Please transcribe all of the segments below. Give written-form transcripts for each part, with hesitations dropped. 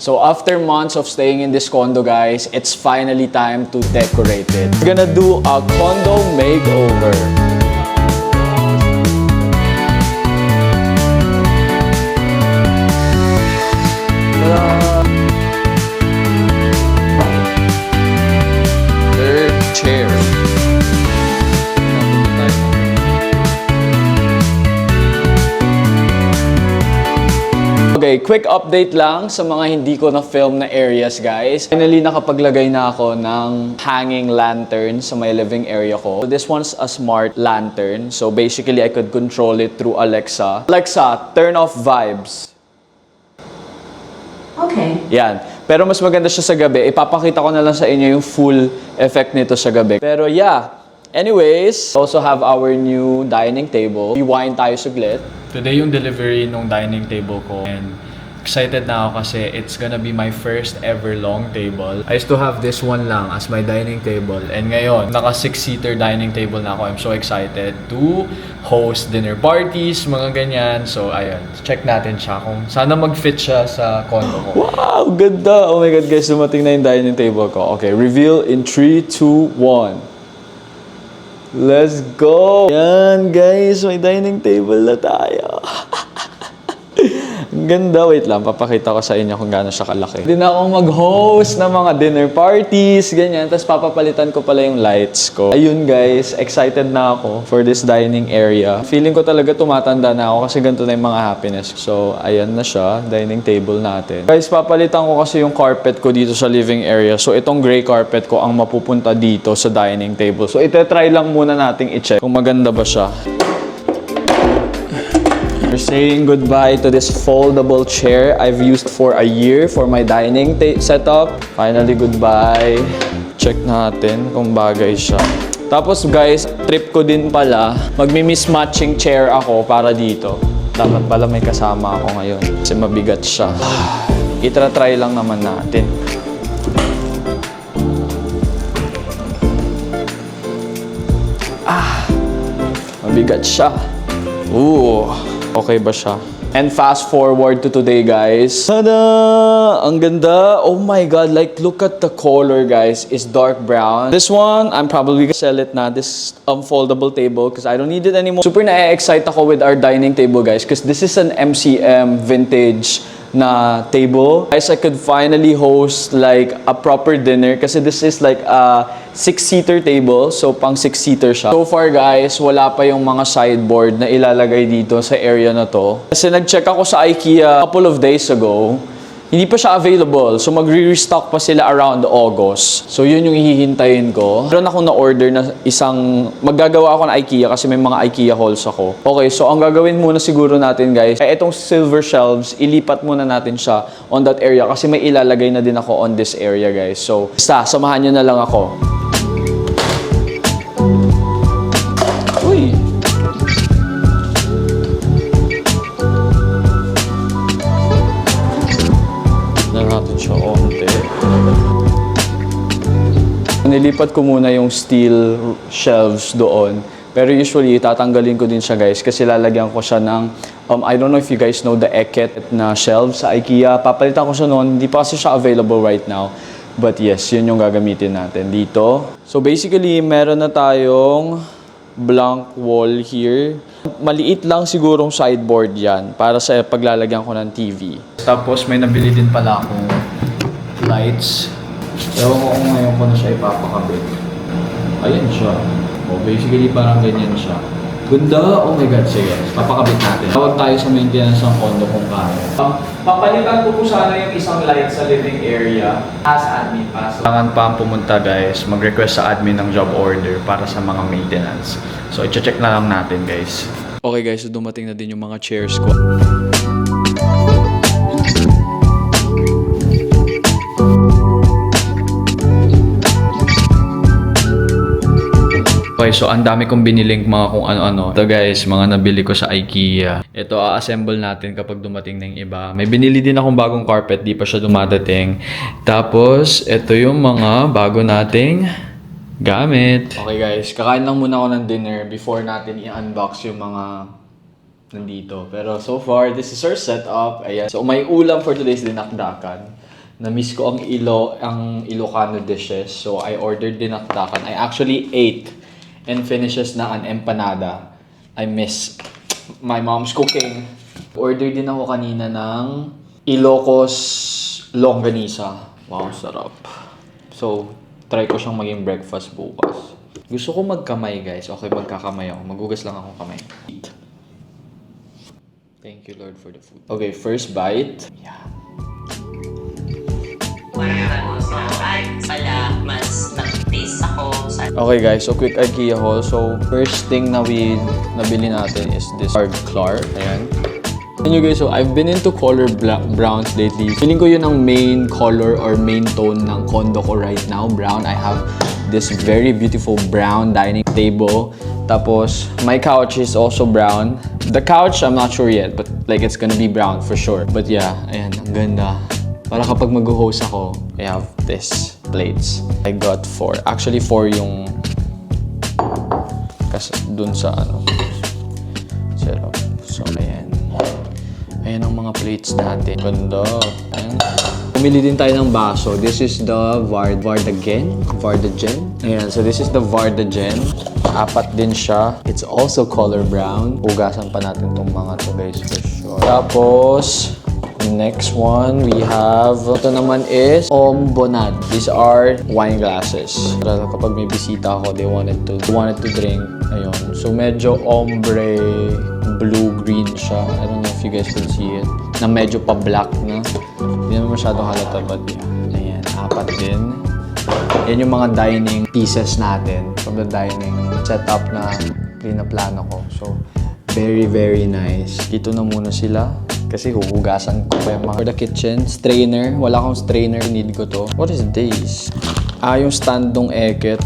So after months of staying in this condo, guys, it's finally time to decorate it. We're gonna do a condo makeover. Third chair. Okay, quick update lang sa mga hindi ko na-film na areas, guys. Finally, nakapaglagay na ako ng hanging lantern sa my living area ko. So, this one's a smart lantern. So, basically, I could control it through Alexa. Alexa, turn off vibes. Okay. Yan. Pero mas maganda siya sa gabi. Ipapakita ko na lang sa inyo yung full effect nito sa gabi. Pero yeah. Anyways, also have our new dining table. Rewind tayo saglit. Today yung delivery nung dining table ko and excited na ako kasi it's gonna be my first ever long table. I used to have this one lang as my dining table and ngayon, naka 6-seater dining table na ako. I'm so excited to host dinner parties, mga ganyan. So ayun, check natin siya kung sana mag-fit siya sa condo ko. Wow, ganda! Oh my God guys, dumating na yung dining table ko. Okay, reveal in 3, 2, 1. Let's go! Yan guys, may dining table na tayo. Ang ganda. Wait lang, papakita ko sa inyo kung gaano siya kalaki. Hindi na ako mag-host ng mga dinner parties, ganyan. Tapos papapalitan ko pala yung lights ko. Ayun guys, excited na ako for this dining area. Feeling ko talaga tumatanda na ako kasi ganito na yung mga happiness. So, ayan na siya, dining table natin. Guys, papalitan ko kasi yung carpet ko dito sa living area. So, itong gray carpet ko ang mapupunta dito sa dining table. So, itetry lang muna nating i-check kung maganda ba siya. We're saying goodbye to this foldable chair I've used for a year for my dining setup. Finally, goodbye. Check natin kung bagay siya. Tapos guys, trip ko din pala, magmi-mismatching chair ako para dito. Dapat pala may kasama ako ngayon kasi mabigat siya. Itra-try lang naman natin. Mabigat siya. Ooh. Okay ba siya? And fast forward to today, guys. Tada! Ang ganda! Oh my God! Like, look at the color, guys. It's dark brown. This one, I'm probably gonna sell it na. This foldable table because I don't need it anymore. Super na-excite ako with our dining table, guys, because this is an MCM vintage na table. Guys, I could finally host like a proper dinner kasi this is like a 6-seater table. So, pang 6-seater siya. So far, guys, wala pa yung mga sideboard na ilalagay dito sa area na to. Kasi nag-check ako sa IKEA a couple of days ago. Hindi pa siya available. So, magre-restock pa sila around August. So, yun yung hihintayin ko. Meron akong na-order na maggagawa ako ng IKEA kasi may mga IKEA halls ako. Okay, so ang gagawin muna siguro natin, guys, ay itong silver shelves, ilipat muna natin siya on that area kasi may ilalagay na din ako on this area, guys. So, samahan nyo na lang ako. Uy! Natin siya onte. Nilipat ko muna yung steel shelves doon. Pero usually, tatanggalin ko din siya, guys, kasi lalagyan ko siya ng, I don't know if you guys know the Eket na shelves sa IKEA. Papalitan ko siya noon. Hindi pa kasi siya available right now. But yes, yun yung gagamitin natin dito. So basically, meron na tayong blank wall here. Maliit lang sigurong sideboard yan para sa paglalagyan ko ng TV. Tapos may nabili din pala akong lights. Ewan ko kung ngayon ko na siya ipapakabit. Ayan siya. Oh, basically parang ganyan siya. Ganda! Oh my God, sige. Papakabit natin. Tawag tayo sa maintenance ng condo kung kaya. Papalitan ko po sana yung isang light sa living area as admin pass. Kailangan pa pumunta, guys, mag-request sa admin ng job order para sa mga maintenance. So, i-check na lang natin, guys. Okay, guys, so dumating na din yung mga chairs ko. Okay, so ang dami kong biniling mga kung ano-ano. Ito guys, mga nabili ko sa IKEA. Ito, a-assemble natin kapag dumating na yung iba. May binili din akong bagong carpet, di pa siya dumadating. Tapos, ito yung mga bago nating gamit. Okay guys, kakain lang muna ako ng dinner before natin i-unbox yung mga nandito. Pero so far, this is our setup. Ayan. So may ulam for today's dinakdakan. Na-miss ko ang Ilocano dishes. So, I ordered dinakdakan. I actually ate and finishes na an empanada. I miss my mom's cooking. Order din ako kanina ng Ilocos Longganisa. Wow, sarap. So, try ko siyang maging breakfast bukas. Gusto ko magkamay, guys. Okay, magkakamay ako. Magugas lang ako kamay. Thank you, Lord, for the food. Okay, first bite. Yeah. Mas nag-taste ako sa... Okay guys, so quick IKEA haul. So first thing na nabili natin is this hard Clar. Ayan. And you guys, so I've been into color browns lately. Feeling ko yun ang main color or main tone ng condo ko right now, brown. I have this very beautiful brown dining table. Tapos my couch is also brown. The couch, I'm not sure yet, but like it's gonna be brown for sure. But yeah, ayan, ang ganda. Para kapag mag-host ako, I have this plates. I got 4. Actually, 4 yung kasi dun sa ano. Setup. So, ayan. Ayan ang mga plates natin. Ganda. Ayan. Pumili din tayo ng baso. This is the Vardagen. Ayan. So, this is the Vardagen. 4 din siya. It's also color brown. Hugasan pa natin tong mga to guys for sure. Tapos, next one, we have, ito naman is Ombonad. These are wine glasses. Para kapag may bisita ako, they wanted to drink. Ayun. So, medyo ombre, blue-green siya. I don't know if you guys can see it. Na medyo pa-black na. Hindi naman masyadong halata, but yeah. Ayan, 4 din. Yan yung mga dining pieces natin from the dining setup na pinaplano ko. So, very, very nice. Dito na muna sila. Kasi huhugasan ko pa yung mga... For the kitchen, strainer. Wala akong strainer. Need ko to. What is this? Yung stand ng eket.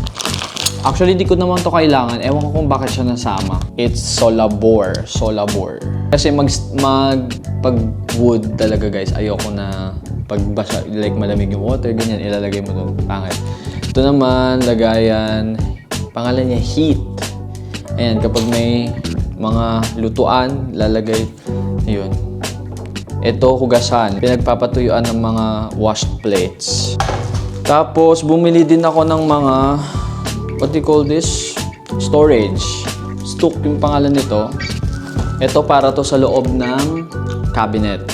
Actually, di ko naman to kailangan. Ewan ko kung bakit siya nasama. It's Solabor. Kasi pag wood talaga guys, ayoko na pagbasa, like malamig yung water, ganyan, ilalagay mo doon. Pangit. Ito naman, lagayan. Pangalan niya, heat. Ayan, kapag may mga lutuan, lalagay. Ayun. Ito, hugasan. Pinagpapatuyuan ng mga washed plates. Tapos, bumili din ako ng mga, what do you call this? Storage. Stook yung pangalan nito. Ito para to sa loob ng cabinet.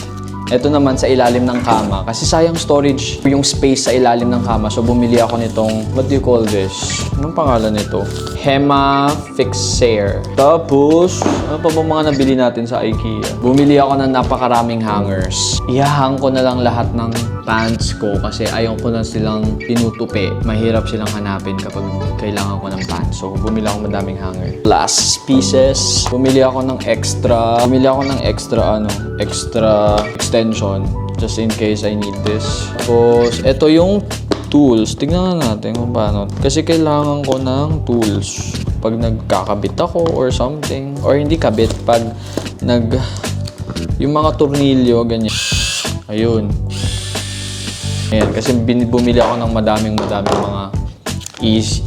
Ito naman sa ilalim ng kama. Kasi sayang storage yung space sa ilalim ng kama. So, bumili ako nitong, what do you call this? Anong pangalan nito? Hema Fixair. Tapos, ano pa ba mga nabili natin sa IKEA? Bumili ako ng napakaraming hangers. Ihahang ko na lang lahat ng pants ko kasi ayaw ko na silang tinutupi. Mahirap silang hanapin kapag kailangan ko ng pants. So, bumili ako madaming hanger. Last pieces. Bumili ako ng extra extension just in case I need this. Tapos, ito yung tools. Tignan natin kung paano. Kasi kailangan ko ng tools. Pag nagkakabit ako or something. Or hindi kabit. Pag yung mga tornilyo, ganyan. Ayun. Ayan. Kasi bumili ako ng madaming mga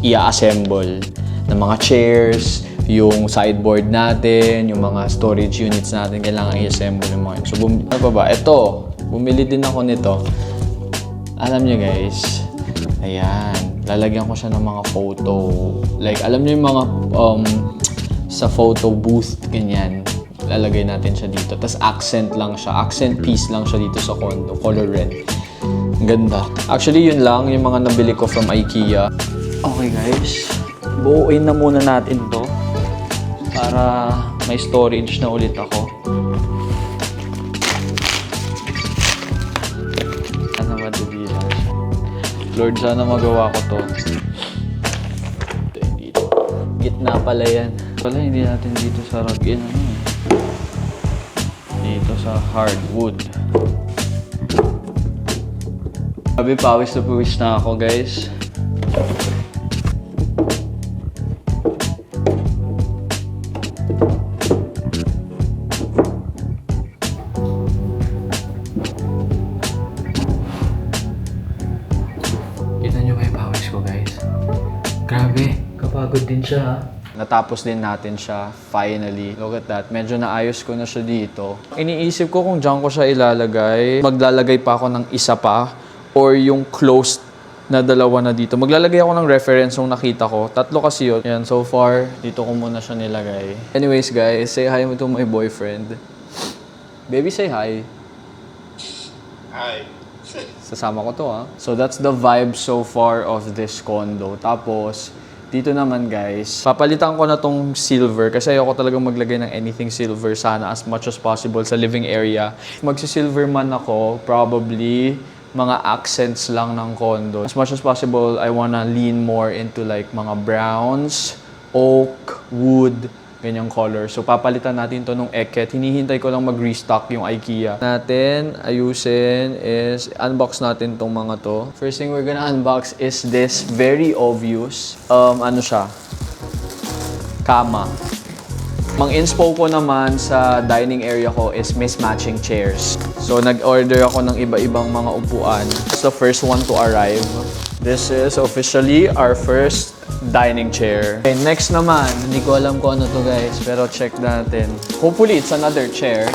i-assemble. Ng mga chairs, yung sideboard natin, yung mga storage units natin, kailangan i-assemble yung mga yun. So, ano pa ba? Ito. Bumili din ako nito. Alam nyo guys, ayan, lalagyan ko siya ng mga photo. Like, alam niyo yung mga sa photo booth, ganyan. Lalagay natin siya dito. Tapos accent lang siya. Accent piece lang siya dito sa condo. Color red. Ganda. Actually, yun lang yung mga nabili ko from IKEA. Okay guys, buuin na muna natin to para may storage na ulit ako. Lord, sana magawa ko to. Ito yung dito. Gitna pala yan. Pala, hindi natin dito sa ragin. Dito sa hardwood. Sabi, pawis na ako, guys. Grabe, kapagod din siya ha. Natapos din natin siya, finally. Look at that, medyo naayos ko na siya dito. Iniisip ko kung dyan ko siya ilalagay. Maglalagay pa ako ng isa pa or yung closed na dalawa na dito. Maglalagay ako ng reference nung nakita ko. 3 kasi yun. Yan, so far, dito ko muna siya nilagay. Anyways guys, say hi to my boyfriend. Baby, say hi. Hi. Sasama ko to So that's the vibe so far of this condo. Tapos, dito naman guys, papalitan ko na tong silver kasi ayoko talagang maglagay ng anything silver sana as much as possible sa living area. Magsi-silver man ako, probably mga accents lang ng condo. As much as possible, I wanna lean more into like mga browns, oak, wood, ganyang color. So, papalitan natin to nung eket. Hinihintay ko lang mag-restock yung IKEA. Natin, ayusin is, unbox natin tong mga to. First thing we're gonna unbox is this very obvious, ano siya? Kama. Mang-inspo ko naman sa dining area ko is mismatching chairs. So, nag-order ako ng iba-ibang mga upuan. It's the first one to arrive. This is officially our first dining chair. Okay, next naman, hindi ko alam kung ano to guys, pero check natin. Hopefully, it's another chair.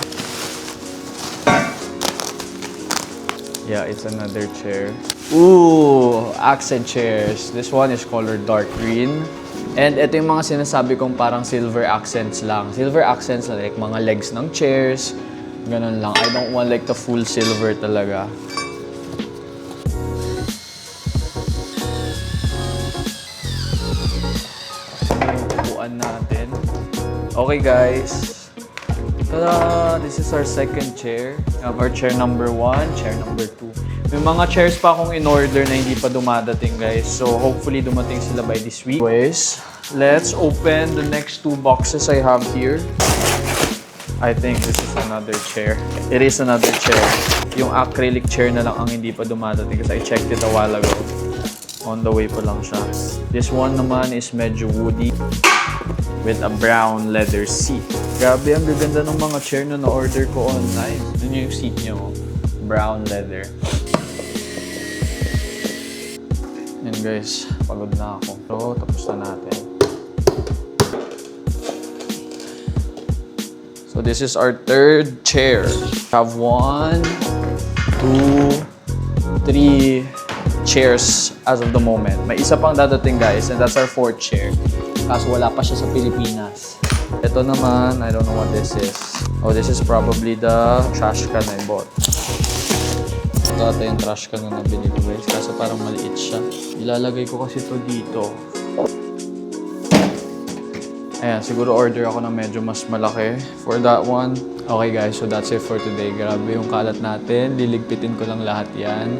Yeah, it's another chair. Ooh, accent chairs. This one is colored dark green. And ito yung mga sinasabi kong parang silver accents lang. Silver accents na like mga legs ng chairs. Ganun lang. I don't want like the full silver talaga. Natin. Okay guys. Tada! This is our second chair. We have our chair number 1, chair number 2. May mga chairs pa akong in-order na hindi pa dumadating guys. So hopefully dumating sila by this week. Anyways, let's open the next 2 boxes I have here. I think this is another chair. It is another chair. Yung acrylic chair na lang ang hindi pa dumadating kasi I checked it a while ago. On the way pa lang siya. This one naman is medyo woody with a brown leather seat. Grabe, ang gaganda ng mga chair na na-order ko online. Yun yung seat niya, brown leather. Yan guys, pagod na ako. So, tapos na natin. So, this is our third chair. We have 1, 2, 3 chairs as of the moment. May isa pang dadating guys, and that's our 4th chair. Kaso wala pa siya sa Pilipinas. Ito naman, I don't know what this is. Oh, this is probably the trash can I bought. Ito ata yung trash can na nabili ko guys. Kaso parang maliit siya. Ilalagay ko kasi ito dito. Ayan, siguro order ako ng medyo mas malaki for that one. Okay guys, so that's it for today. Grabe yung kalat natin. Liligpitin ko lang lahat yan.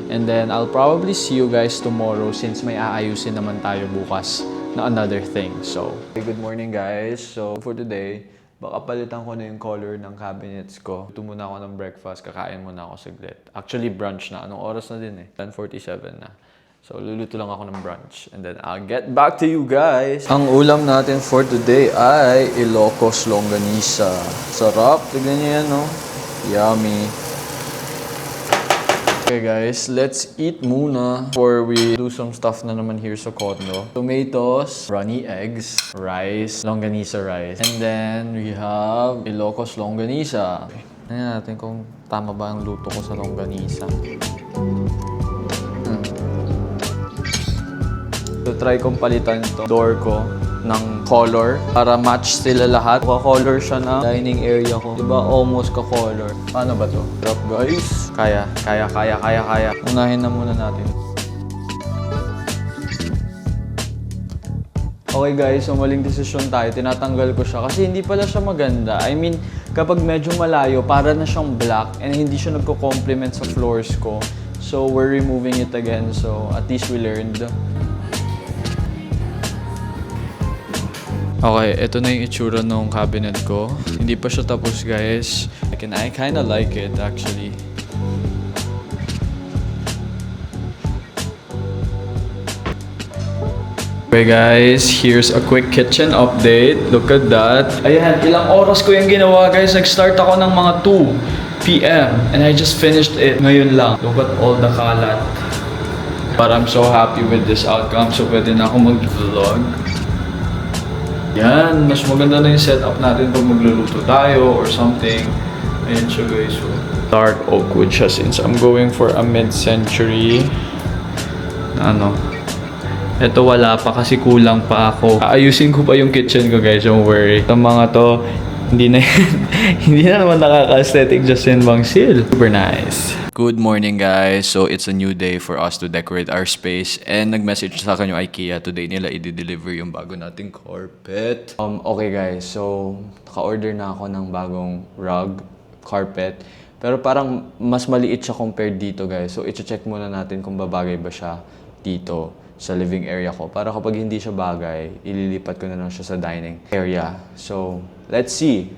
And then, I'll probably see you guys tomorrow since may aayusin naman tayo bukas na another thing. So, good morning guys. So, for today, baka palitan ko na yung color ng cabinets ko. Ito muna ako ng breakfast, kakain muna ako saglit. Actually, brunch na. Anong oras na din 10:47 na. So, luluto lang ako ng brunch. And then, I'll get back to you guys. Ang ulam natin for today ay Ilocos Longganisa. Sarap. Tignan niyo yan, no? Yummy. Okay guys, let's eat muna before we do some stuff na naman here sa condo. Tomatoes, runny eggs, rice, longanisa rice. And then we have Ilocos Longganisa. Tingnan natin kung tama ba ang luto ko sa longganisa. So try kong palitan ito, door ko, ng color para match sila lahat. Ka-color siya na dining area ko. Diba? Almost ka-color. Paano ba to? Drop guys. Kaya. Unahin na muna natin. Okay guys, so maling desisyon tayo. Tinatanggal ko siya kasi hindi pala siya maganda. I mean, kapag medyo malayo, para na siyang black and hindi siya nagko-complement sa floors ko. So we're removing it again. So at least we learned. Okay, ito na yung itsura ng cabinet ko. Hindi pa siya tapos guys. I kinda like it actually. Okay guys, here's a quick kitchen update. Look at that. Ayan, ilang oras ko yung ginawa guys. Nag-start ako ng mga 2 p.m. and I just finished it ngayon lang. Look at all the kalat. But I'm so happy with this outcome. So pwede na ako mag-vlog. Yan, mas maganda na yung setup natin pag magluluto tayo or something. Ayan siya guys. So, Dark oak wood siya since I'm going for a mid-century. Ito wala pa kasi kulang pa ako. Ayusin ko pa yung kitchen ko guys, don't worry. Itong mga to, hindi na hindi na naman nakaka-aesthetic just in Bangsil. Super nice. Good morning guys. So it's a new day for us to decorate our space and nag-message sa akin yung IKEA today nila i-deliver yung bago nating carpet. Okay guys, so naka-order na ako ng bagong rug, carpet. Pero parang mas maliit siya compared dito guys. So i-check muna natin kung babagay ba siya dito sa living area ko. Para kapag hindi siya bagay, ililipat ko na lang siya sa dining area. So let's see.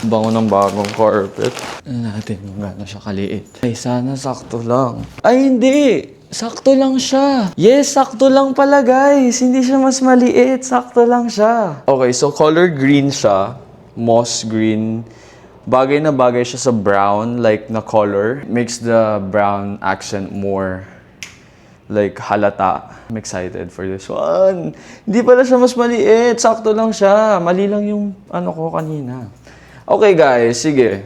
Bango ng bagong carpet. Ano natin kung gano'n siya kaliit. Ay, sana sakto lang. Ay, hindi! Sakto lang siya. Yes, sakto lang pala guys. Hindi siya mas maliit. Sakto lang siya. Okay, so color green siya. Moss green. Bagay na bagay siya sa brown, like na color. Makes the brown accent more like halata. I'm excited for this one. Hindi pala siya mas maliit. Sakto lang siya. Mali lang yung ano ko kanina. Okay guys, sige.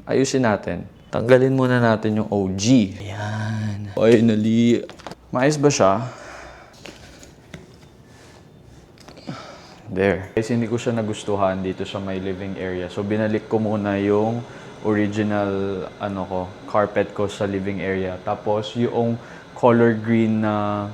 Ayusin natin. Tanggalin muna natin yung OG. Ayan. Finally. Maayos ba siya? There. Guys, hindi ko siya nagustuhan dito sa my living area. So, binalik ko muna yung original carpet ko sa living area. Tapos, yung color green na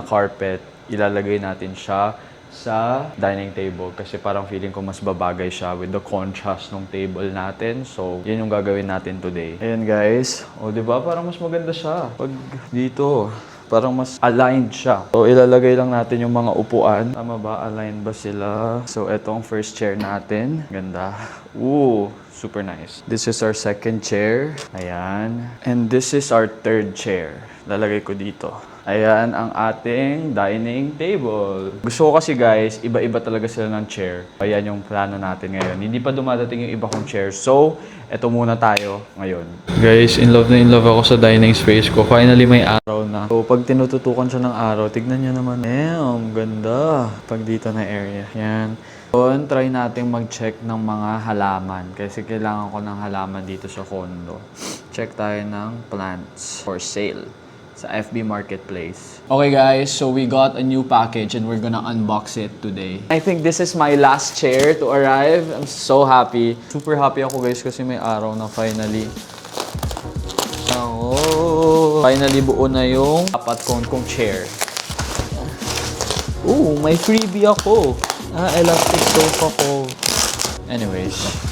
carpet, ilalagay natin siya sa dining table kasi parang feeling ko mas babagay siya with the contrast ng table natin. So, yun yung gagawin natin today. Ayan guys. O, diba? Parang mas maganda siya. Pag dito, parang mas aligned siya. So, ilalagay lang natin yung mga upuan. Tama ba? Aligned ba sila? So, etong first chair natin. Ganda. Ooh, super nice. This is our second chair. Ayan. And this is our third chair. Lalagay ko dito. Ayan ang ating dining table. Gusto ko kasi guys, iba-iba talaga sila ng chair. Ayan yung plano natin ngayon. Hindi pa dumadating yung iba kong chair. So, eto muna tayo ngayon. Guys, in love na in love ako sa dining space ko. Finally, may araw na. So, pag tinututukan siya ng araw, tignan nyo naman. Damn, ganda. Pag dito na area. Yan. Doon, try natin mag-check ng mga halaman. Kasi kailangan ko ng halaman dito sa condo. Check tayo ng plants for sale sa FB Marketplace. Okay guys, so we got a new package and we're gonna unbox it today. I think this is my last chair to arrive. I'm so happy. Super happy ako guys kasi may araw na finally. Oh, finally buo na yung apat kong chair. Ooh, may freebie ako. Elastic sofa ko. Anyways.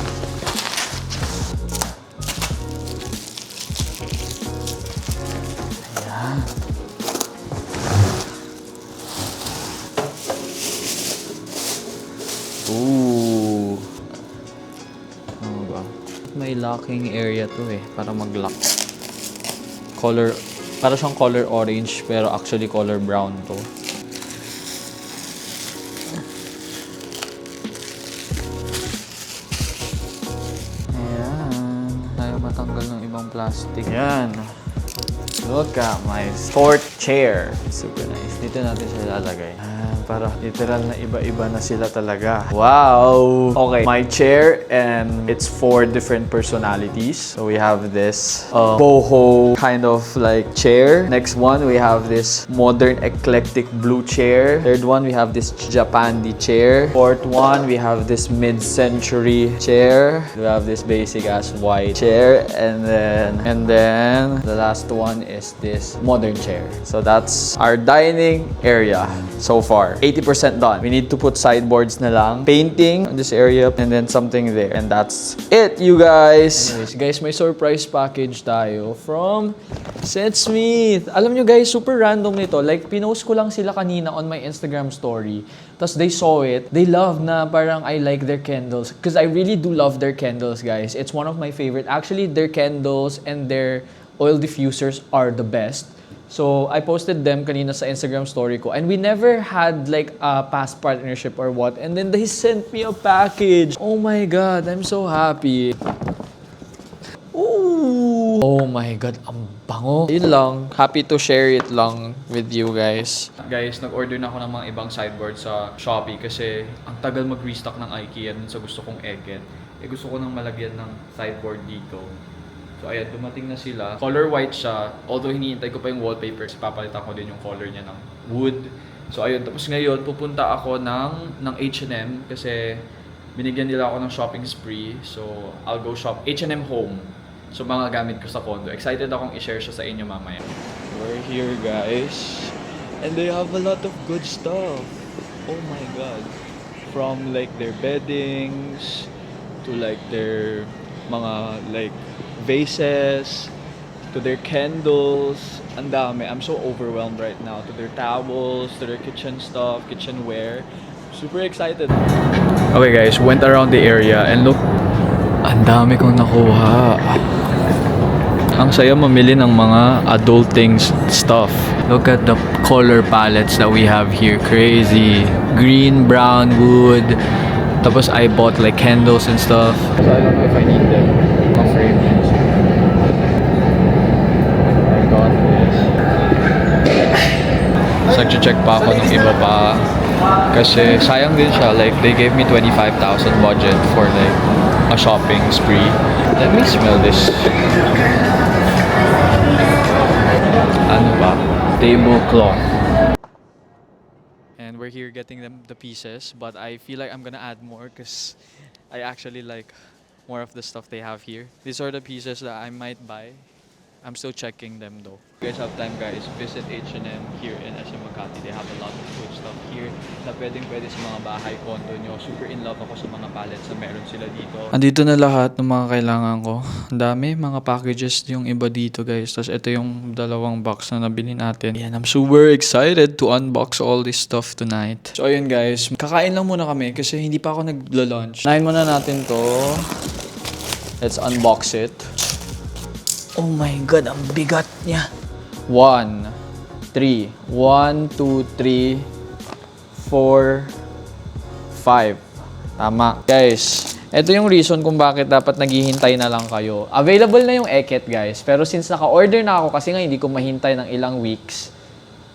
Ooh. Ano ba? May locking area to para mag-lock. Color, para siyang color orange pero actually color brown to. Ayan. Ayaw matanggal ng ibang plastic. Ayan. Look at my fourth chair. Super nice. Dito natin siya lalagay. Para literal na iba-iba na sila talaga. Wow! Okay, my chair and it's 4 different personalities. So we have this boho kind of like chair. Next one, we have this modern eclectic blue chair. Third one, we have this Japandi chair. Fourth one, we have this mid-century chair. We have this basic ass white chair. And then the last one is this modern chair. So that's our dining area so far. 80% done. We need to put sideboards na lang. Painting on this area and then something there. And that's it, you guys. Anyways, guys, may surprise package tayo from Seth Smith. Alam nyo guys, super random nito. Like, pinost ko lang sila kanina on my Instagram story. Tapos they saw it. They love na parang I like their candles. Because I really do love their candles, guys. It's one of my favorite. Actually, their candles and their oil diffusers are the best. So, I posted them kanina sa Instagram story ko. And we never had like a past partnership or what. And then they sent me a package. Oh my God, I'm so happy. Ooh! Oh my God, ang bango. Yun lang. Happy to share it lang with you guys. Guys, nag-order na ako ng mga ibang sideboard sa Shopee kasi ang tagal mag-restock ng IKEA dun sa gusto kong Eket. Gusto ko nang malagyan ng sideboard dito. So ayan, dumating na sila. Color white siya. Although hinihintay ko pa yung wallpaper kasi papalitan ko din yung color niya ng wood. So ayun, tapos ngayon pupunta ako ng H&M kasi binigyan nila ako ng shopping spree. So I'll go shop H&M Home. So mga gamit ko sa condo. Excited akong i-share siya sa inyo mamaya. We're here guys. And they have a lot of good stuff. Oh my God. From like their beddings to like their mga like vases to their candles. Ang dami. I'm so overwhelmed right now. To their towels, to their kitchen stuff, kitchenware. Super excited. Okay guys, went around the area and look, ang dami kong nakuha. Ang saya mamili ng mga adulting stuff. Look at the color palettes that we have here. Crazy. Green, brown, wood. Tapos I bought like candles and stuff. So I don't know if I need them. Mga frames. I got this. So nag-check pa ako ng iba pa. Kasi sayang din siya. Like they gave me 25,000 budget for like a shopping spree. Let me smell this. Ano ba? Tablecloth. And we're here getting the pieces, but I feel like I'm gonna add more because I actually like more of the stuff they have here. These are the pieces that I might buy. I'm still checking them though. If you guys have time guys, visit H&M here in SM Makati. They have a lot of good stuff here na pwede sa mga bahay, condo nyo. Super in love ako sa mga palettes na meron sila dito. Andito na lahat ng mga kailangan ko. Ang dami, mga packages yung iba dito guys. Tapos ito yung dalawang box na nabili natin. Ayan, I'm super excited to unbox all this stuff tonight. So ayun guys, kakain lang muna kami kasi hindi pa ako naglo-lunch. Nahin muna natin to. Let's unbox it. Oh my God, ang bigat niya. 1, 3. 1, 2, 3, 4, 5. Tama. Guys, ito yung reason kung bakit dapat naghihintay na lang kayo. Available na yung Eket, guys. Pero since naka-order na ako, kasi nga hindi ko mahintay ng ilang weeks,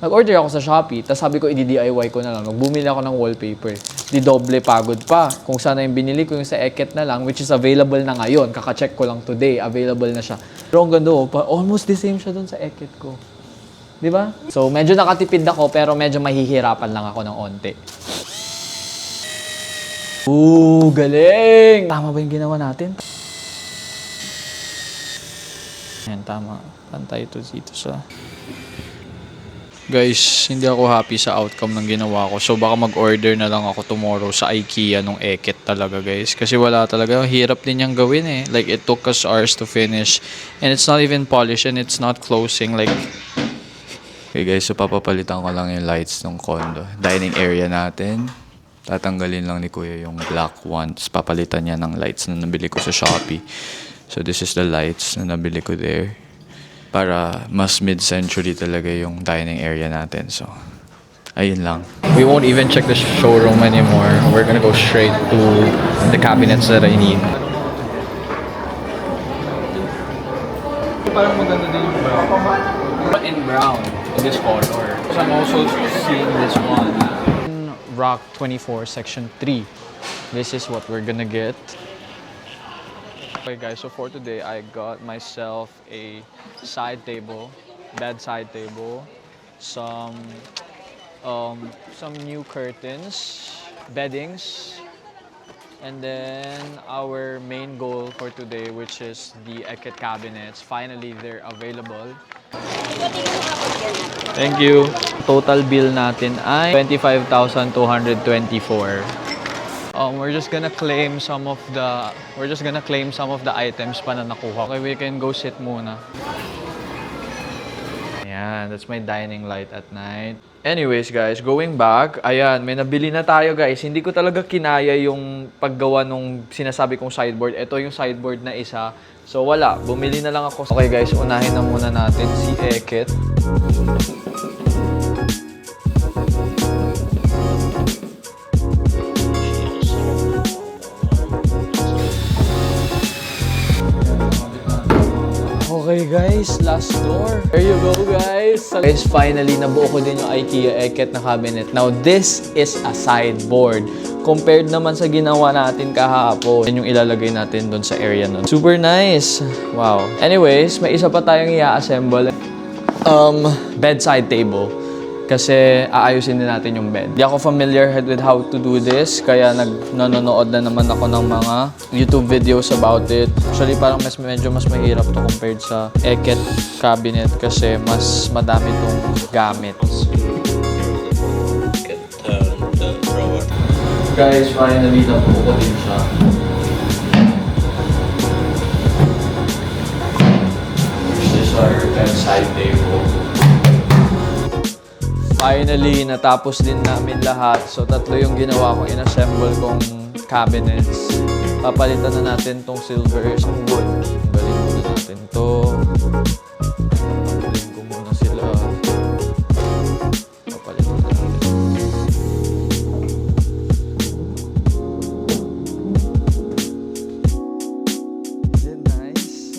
nag-order ako sa Shopee, tapos sabi ko i-DIY ko na lang. Bumili ako ng wallpaper. Di doble pagod pa. Kung sana yung binili ko yung sa Eket na lang, which is available na ngayon. Kaka-check ko lang today, available na siya. Pero ang ganda, almost the same siya dun sa Eket ko. Di ba? So, medyo nakatipid ako, pero medyo mahihirapan lang ako ng onte. Ooh, galing! Tama ba yung ginawa natin? Ayan, tama. Pantay ito dito sa... Guys, hindi ako happy sa outcome ng ginawa ko. So baka mag-order na lang ako tomorrow sa IKEA nung Eket talaga guys. Kasi wala talaga. Hirap din niyang gawin eh. Like it took us hours to finish. And it's not even polished and it's not closing. Like... Okay guys, so papapalitan ko lang yung lights ng condo. Dining area natin. Tatanggalin lang ni Kuya yung black one. Tapos papalitan niya ng lights na nabili ko sa Shopee. So this is the lights na nabili ko there. Para mas mid-century talaga yung dining area natin. So, ayun lang. We won't even check the showroom anymore. We're gonna go straight to the cabinets that I need. Parang maganda din yung brown. In brown, in this color. So I'm also seeing this one. Rock 24, section 3. This is what we're gonna get. Okay guys, so for today, I got myself a side table, bedside table, some new curtains, beddings, and then our main goal for today, which is the Eket cabinets. Finally, they're available. Thank you. Total bill natin ay 25,224. We're just gonna claim some of the items pa na nakuha. Okay, we can go sit muna. Ayan, that's my dining light at night. Anyways guys, going back, ayan, may nabili na tayo guys. Hindi ko talaga kinaya yung paggawa nung sinasabi kong sideboard. Ito yung sideboard na isa. So wala, bumili na lang ako. Okay guys, unahin na muna natin si Eket. Okay guys, last door. There you go guys. Guys, finally nabuo ko din yung IKEA Eket na cabinet. Now this is a sideboard. Compared naman sa ginawa natin kahapon. Yan yung ilalagay natin doon sa area nun. Super nice. Wow. Anyways, may isa pa tayong i-assemble. Bedside table. Kasi aayusin din natin yung bed. Di ako familiar with how to do this, kaya nanonood na naman ako ng mga YouTube videos about it. Actually, parang medyo mas mahirap to compared sa Eket cabinet kasi mas madami tong gamit. Guys, finally nabuo ko din siya. This is our bedside table. Finally, natapos din namin lahat. So, tatlo yung ginawa kong inassemble kong cabinets. Papalitan na natin tong silver sa wood. Tanggalin muna natin to. Tanggalin ko muna sila. Papalitan na natin. Isn't nice?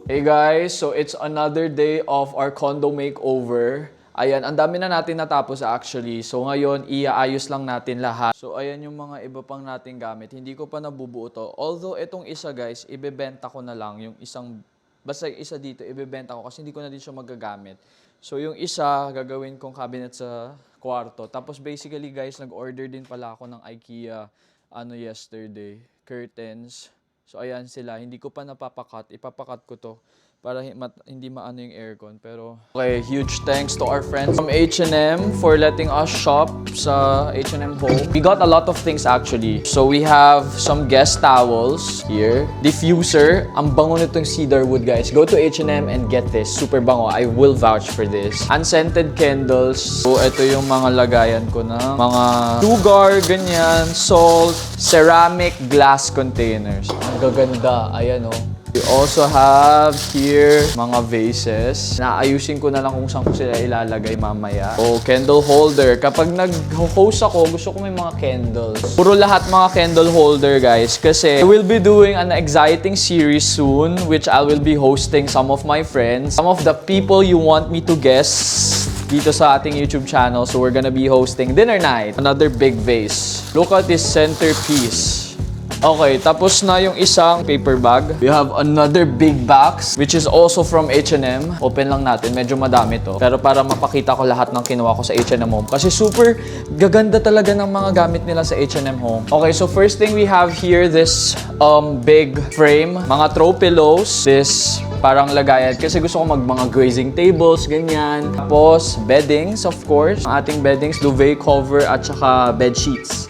Hey guys, so it's another day of our condo makeover. Ayan, ang dami na natin natapos actually. So ngayon, iaayos lang natin lahat. So ayan yung mga iba pang nating gamit. Hindi ko pa nabubuo to. Although itong isa guys, ibebenta ko na lang. Yung isang, basta yung isa dito, ibebenta ko kasi hindi ko na din siya magagamit. So yung isa, gagawin kong cabinet sa kwarto. Tapos basically guys, nag-order din pala ako ng IKEA yesterday. Curtains. So, ayan sila. Hindi ko pa napapakat. Ipapakat ko to para hindi maano yung aircon. Pero, okay, huge thanks to our friends from H&M for letting us shop sa H&M Home. We got a lot of things actually. So, we have some guest towels here. Diffuser. Ang bango nitong cedar wood, guys. Go to H&M and get this. Super bango. I will vouch for this. Unscented candles. So, ito yung mga lagayan ko na mga sugar, ganyan, salt, ceramic glass containers. Ang gaganda. Ayan, oh. We also have here mga vases. Naayusin ko na lang kung saan ko sila ilalagay mamaya. O, candle holder. Kapag nag-host ako, gusto ko may mga candles. Puro lahat mga candle holder, guys. Kasi I will be doing an exciting series soon, which I will be hosting some of my friends. Some of the people you want me to guess dito sa ating YouTube channel. So we're gonna be hosting dinner night. Another big vase. Look at this centerpiece. Okay, tapos na yung isang paper bag. We have another big box, which is also from H&M. Open lang natin, medyo madami to. Pero para mapakita ko lahat ng kinuha ko sa H&M Home. Kasi super gaganda talaga ng mga gamit nila sa H&M Home. Okay, so first thing we have here, this big frame. Mga throw pillows. This parang lagayan. Kasi gusto ko mga grazing tables, ganyan. Tapos, beddings, of course. Ang ating beddings, duvet cover at saka bed sheets.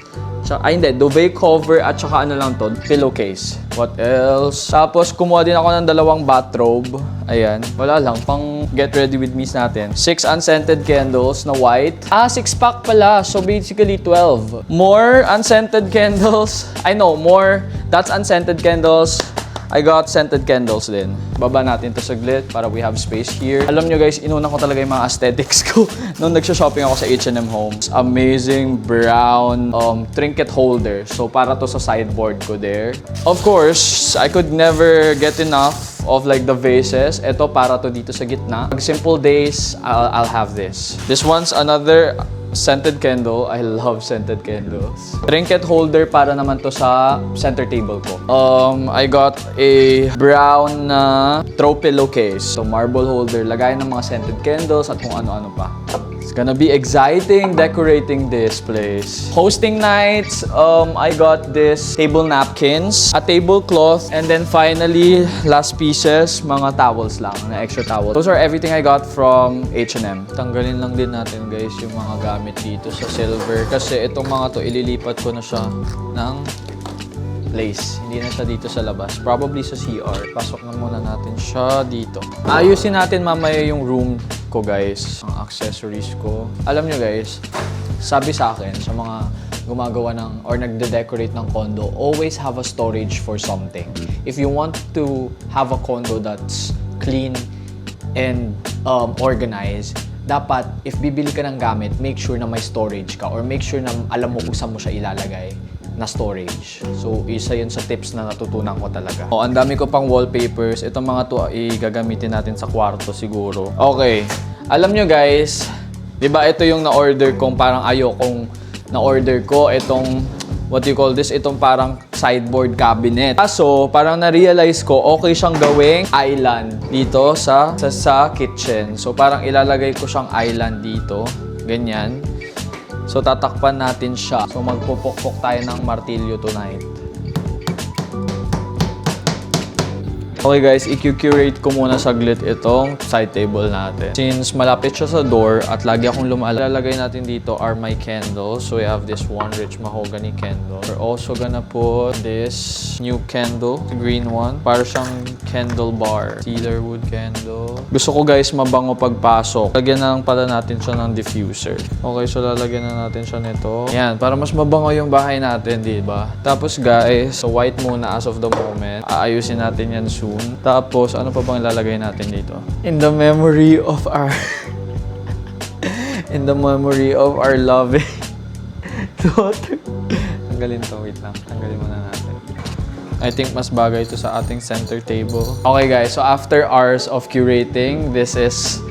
Hindi, duvet cover at saka ano lang to, pillowcase. What else? Tapos, kumuha din ako ng 2 bathrobe. Ayan. Wala lang, pang get ready with me natin. 6 unscented candles na white. 6-pack pala. So, basically 12. More unscented candles. That's unscented candles. I got scented candles din. Baba natin to saglit para we have space here. Alam nyo guys, inuna ko talaga yung mga aesthetics ko nung nagsha-shopping ako sa H&M Home. Amazing brown trinket holder. So para to sa sideboard ko there. Of course, I could never get enough of like the vases. Ito para to dito sa gitna. Pag simple days, I'll have this. This one's another scented candle. I love scented candles. Trinket holder para naman to sa center table ko. I got a brown throw pillowcase. So marble holder. Lagayan ng mga scented candles at kung ano-ano pa. It's gonna be exciting decorating this place. Hosting nights, I got this table napkins, a tablecloth, and then finally, last pieces, mga towels lang, na extra towels. Those are everything I got from H&M. Tanggalin lang din natin guys yung mga gamit dito sa silver kasi itong mga to ililipat ko na siya ng place. Hindi na siya dito sa labas. Probably sa CR. Pasok na muna natin siya dito. Ayusin natin mamaya yung room ko guys. Ang accessories ko. Alam nyo guys, sabi sa akin sa mga gumagawa ng or nagde-decorate ng condo, always have a storage for something. If you want to have a condo that's clean and organized, dapat if bibili ka ng gamit, make sure na may storage ka or make sure na alam mo kung saan mo siya ilalagay. na storage. So, isa yun sa tips na natutunan ko talaga. Oh, ang dami ko pang wallpapers. Itong mga to gagamitin natin sa kwarto siguro. Okay. Alam nyo guys, di ba ito yung na-order kong parang ayokong na-order ko. Itong, what do you call this? Itong parang sideboard cabinet. Kaso, parang na-realize ko, okay siyang gawing island dito sa kitchen. So, parang ilalagay ko siyang island dito. Ganyan. So, tatakpan natin siya. So, magpupukpok tayo ng martilyo tonight. Okay guys, i-curate ko muna saglit itong side table natin. Since malapit siya sa door at lagi akong lumalalagay natin dito are my candles. So we have this one rich mahogany candle. We're also gonna put this new candle, the green one. Para siyang candle bar. Cedar wood candle. Gusto ko guys mabango pagpasok. Lagyan na lang pala natin siya ng diffuser. Okay, so lalagyan na natin siya nito. Yan, para mas mabango yung bahay natin, di ba? Tapos guys, so white muna as of the moment. Aayusin natin yan soon. Tapos, ano pa bang ilalagay natin dito? In the memory of our loving daughter. Tanggalin to, wait lang. Tanggalin muna natin. I think mas bagay ito sa ating center table. Okay guys, so after hours of curating, this is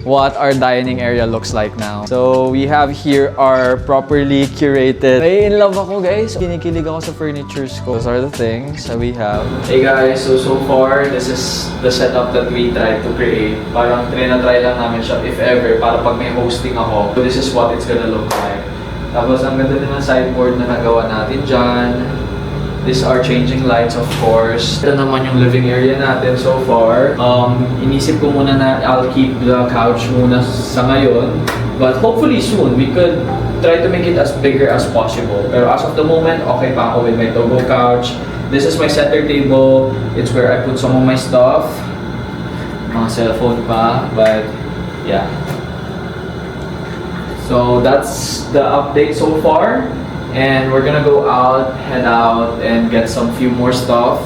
what our dining area looks like now. So, we have here our properly curated. Ay, in love ako guys. Kinikilig ako sa furnitures ko. Those are the things that we have. Hey guys, so far, this is the setup that we tried to create. Parang try lang namin siya if ever, para pag may hosting ako. So, this is what it's gonna look like. Tapos, ang ganda din ng sideboard na nagawa natin dyan. These are changing lights, of course. Ito naman yung living area natin so far. Inisip ko muna na I'll keep the couch muna sa ngayon. But hopefully soon, we could try to make it as bigger as possible. Pero as of the moment, okay pa ako with my Togo couch. This is my center table. It's where I put some of my stuff. Mga cellphone pa. But, yeah. So, that's the update so far. And we're gonna go out, head out, and get some few more stuff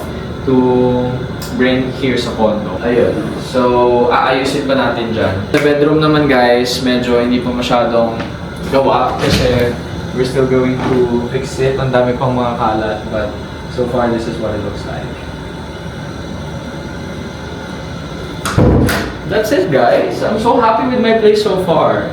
to bring here sa condo. Ayun. So, aayusin pa natin dyan. Sa bedroom naman guys, medyo hindi pa masyadong gawa kasi we're still going to fix it. Ang dami pang mga kalat, but so far this is what it looks like. That's it guys. I'm so happy with my place so far.